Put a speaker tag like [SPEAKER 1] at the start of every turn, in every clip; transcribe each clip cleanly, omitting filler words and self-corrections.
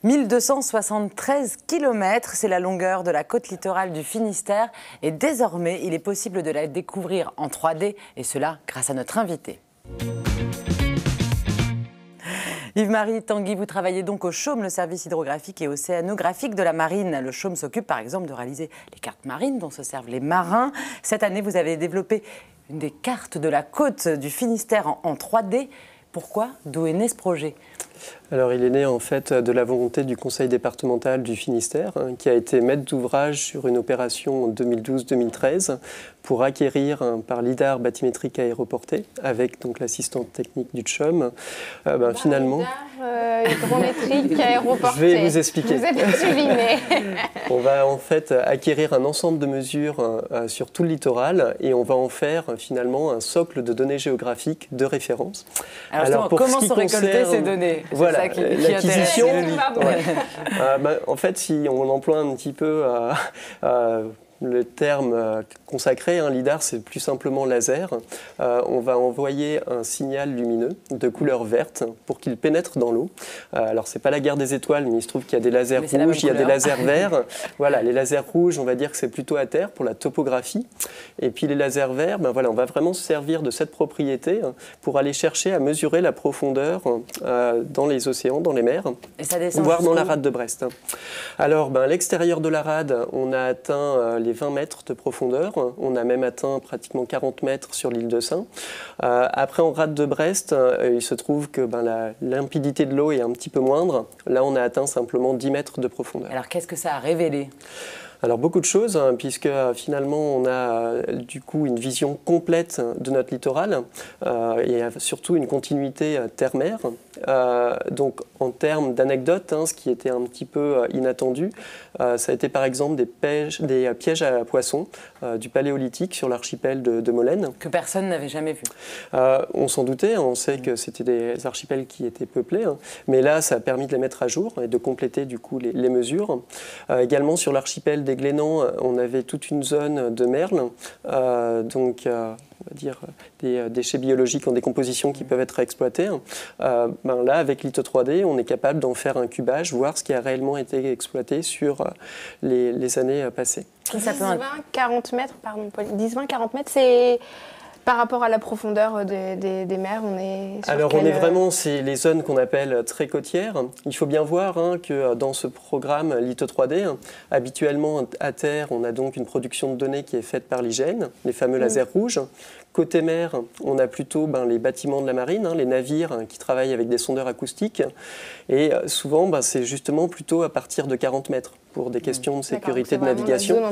[SPEAKER 1] 1273 km, c'est la longueur de la côte littorale du Finistère et désormais, il est possible de la découvrir en 3D et cela grâce à notre invité. Yves-Marie Tanguy, vous travaillez donc au CHOM, le service hydrographique et océanographique de la marine. Le CHOM s'occupe par exemple de réaliser les cartes marines dont se servent les marins. Cette année, vous avez développé une des cartes de la côte du Finistère en 3D. Pourquoi? D'où est né ce projet?
[SPEAKER 2] Alors, il est né en fait de la volonté du conseil départemental du Finistère, qui a été maître d'ouvrage sur une opération en 2012-2013 pour acquérir par lidar bathymétrique aéroporté avec donc l'assistante technique du CHOM. Finalement,
[SPEAKER 3] lidar hydrométrique aéroporté.
[SPEAKER 2] Je vais vous expliquer.
[SPEAKER 3] Vous êtes subliné.
[SPEAKER 2] On va en fait acquérir un ensemble de mesures sur tout le littoral et on va en faire finalement un socle de données géographiques de référence.
[SPEAKER 1] Alors comment sont récoltées ces données?
[SPEAKER 2] Voilà, l'acquisition.
[SPEAKER 3] Ouais.
[SPEAKER 2] En fait, si on emploie un petit peu le terme consacré, lidar, c'est plus simplement laser. On va envoyer un signal lumineux de couleur verte pour qu'il pénètre dans l'eau. Alors, c'est pas la guerre des étoiles, mais il se trouve qu'il y a des lasers rouges, il y a des lasers verts. Voilà, les lasers rouges, on va dire que c'est plutôt à terre pour la topographie. Et puis les lasers verts, on va vraiment se servir de cette propriété pour aller chercher à mesurer la profondeur dans les océans, dans les mers,
[SPEAKER 1] et ça descend
[SPEAKER 2] voire dans la rade de Brest. Alors, à l'extérieur de la rade, on a atteint les 20 mètres de profondeur. On a même atteint pratiquement 40 mètres sur l'île de Sein. Après, en rade de Brest, il se trouve que la limpidité de l'eau est un petit peu moindre. Là, on a atteint simplement 10 mètres de profondeur.
[SPEAKER 1] Alors, qu'est-ce que ça a révélé ?
[SPEAKER 2] Alors beaucoup de choses, puisque finalement on a du coup une vision complète de notre littoral et surtout une continuité terre-mer. Donc en termes d'anecdotes, ce qui était un petit peu inattendu, ça a été par exemple des pièges à poissons du Paléolithique sur l'archipel de Molène.
[SPEAKER 1] Que personne n'avait jamais vu.
[SPEAKER 2] On s'en doutait, on sait que c'était des archipels qui étaient peuplés, mais là ça a permis de les mettre à jour et de compléter du coup les mesures. Également sur l'archipel des Glénans, on avait toute une zone de merle, donc on va dire des déchets biologiques en décomposition qui peuvent être exploités. Là, avec l'ITO 3D, on est capable d'en faire un cubage, voir ce qui a réellement été exploité sur les années passées.
[SPEAKER 3] 10-20-40 mètres, pardon, 10-20-40 mètres, c'est... Par rapport à la profondeur des mers, on est sur
[SPEAKER 2] Alors on est vraiment, c'est les zones qu'on appelle très côtières. Il faut bien voir que dans ce programme LITO 3D, habituellement à terre, on a donc une production de données qui est faite par l'IGN, les fameux lasers rouges. Côté mer, on a plutôt les bâtiments de la marine, les navires qui travaillent avec des sondeurs acoustiques. Et souvent, c'est justement plutôt à partir de 40 mètres pour des questions de sécurité de navigation.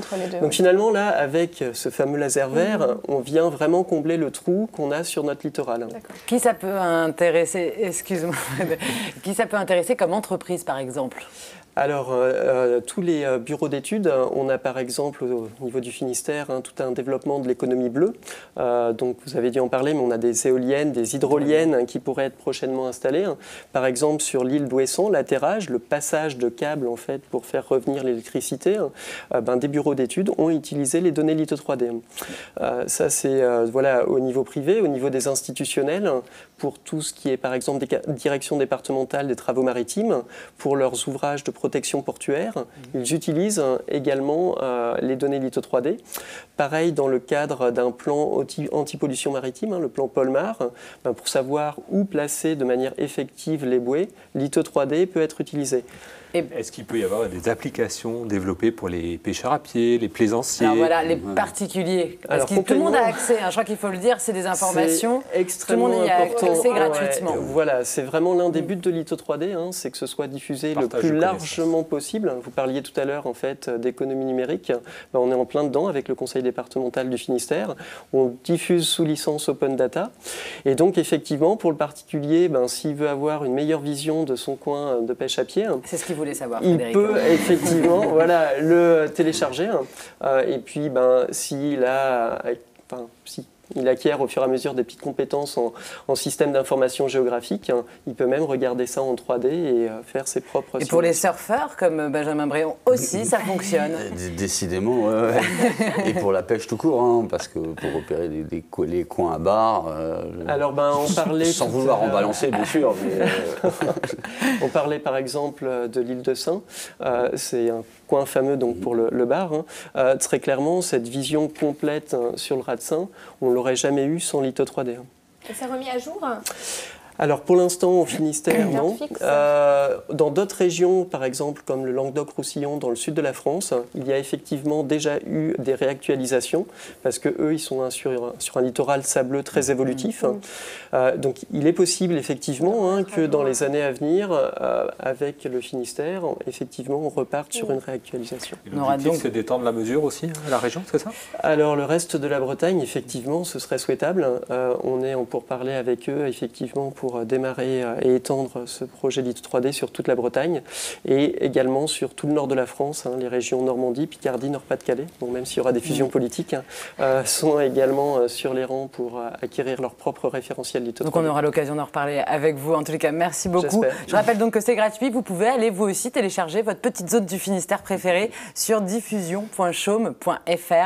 [SPEAKER 2] Donc finalement, là, avec ce fameux laser vert, on vient vraiment combler le trou qu'on a sur notre littoral.
[SPEAKER 1] Qui ça peut intéresser, excuse-moi, qui ça peut intéresser comme entreprise, par exemple ?
[SPEAKER 2] Alors, tous les bureaux d'études, on a par exemple au niveau du Finistère tout un développement de l'économie bleue. Donc, vous avez dû en parler, mais on a des éoliennes, des hydroliennes qui pourraient être prochainement installées. Par exemple, sur l'île d'Ouessant, l'atterrage, le passage de câbles en fait pour faire revenir l'électricité, des bureaux d'études ont utilisé les données LITO 3D. Ça, c'est voilà, au niveau privé, au niveau des institutionnels, pour tout ce qui est par exemple des directions départementales des travaux maritimes, pour leurs ouvrages de protection portuaire. Ils utilisent également les données LITO 3D. Pareil dans le cadre d'un plan anti-pollution maritime, le plan Polmar, pour savoir où placer de manière effective les bouées, LITO 3D peut être utilisé.
[SPEAKER 4] Est-ce qu'il peut y avoir des applications développées pour les pêcheurs à pied, les plaisanciers?
[SPEAKER 1] Alors voilà, les particuliers. Parce que tout le monde a accès, je crois qu'il faut le dire, c'est des informations.
[SPEAKER 2] C'est extrêmement
[SPEAKER 1] tout le monde y a
[SPEAKER 2] important.
[SPEAKER 1] accès gratuitement.
[SPEAKER 2] Voilà, c'est vraiment l'un des buts de l'ITO 3D, c'est que ce soit diffusé le plus largement possible. Vous parliez tout à l'heure en fait d'économie numérique. On est en plein dedans avec le conseil départemental du Finistère. On diffuse sous licence Open Data. Et donc effectivement, pour le particulier, s'il veut avoir une meilleure vision de son coin de pêche à pied,
[SPEAKER 1] c'est ce qu'il voulait savoir,
[SPEAKER 2] il
[SPEAKER 1] Frédéric.
[SPEAKER 2] peut effectivement le télécharger. Et puis s'il a... si il acquiert au fur et à mesure des petites compétences en système d'information géographique. Hein. Il peut même regarder ça en 3D et faire ses propres
[SPEAKER 1] Et pour les surfeurs, comme Benjamin Bréon aussi, ça fonctionne.
[SPEAKER 5] Décidément, ouais. Et pour la pêche tout court, hein, parce que pour repérer les coins à barres...
[SPEAKER 2] Alors, on parlait...
[SPEAKER 5] sans vouloir en balancer, bien sûr. Mais,
[SPEAKER 2] on parlait par exemple de l'île de Sein. C'est un coin fameux donc, pour le bar. Hein. Très clairement, cette vision complète sur le raz de Sein, on ne l'aurait jamais eu sans litho 3D. Hein.
[SPEAKER 3] Et c'est remis à jour?
[SPEAKER 2] Alors pour l'instant au Finistère, non.
[SPEAKER 3] Fixe.
[SPEAKER 2] Dans d'autres régions, par exemple comme le Languedoc-Roussillon dans le sud de la France, il y a effectivement déjà eu des réactualisations parce que eux ils sont sur un littoral sableux très évolutif. Donc il est possible effectivement que dans les années à venir, avec le Finistère, effectivement on reparte sur une réactualisation.
[SPEAKER 4] L'objectif c'est d'étendre la mesure aussi à la région, c'est ça?
[SPEAKER 2] Alors le reste de la Bretagne, effectivement, ce serait souhaitable. On est en pourparlers avec eux, effectivement, pour démarrer et étendre ce projet litho 3D sur toute la Bretagne et également sur tout le nord de la France, les régions Normandie, Picardie, Nord-Pas-de-Calais. Donc même s'il y aura des fusions politiques, sont également sur les rangs pour acquérir leur propre référentiel litho 3D.
[SPEAKER 1] Donc on aura l'occasion d'en reparler avec vous. En tous les cas, merci beaucoup. Je rappelle donc que c'est gratuit. Vous pouvez aller vous aussi télécharger votre petite zone du Finistère préférée sur diffusion.chaume.fr.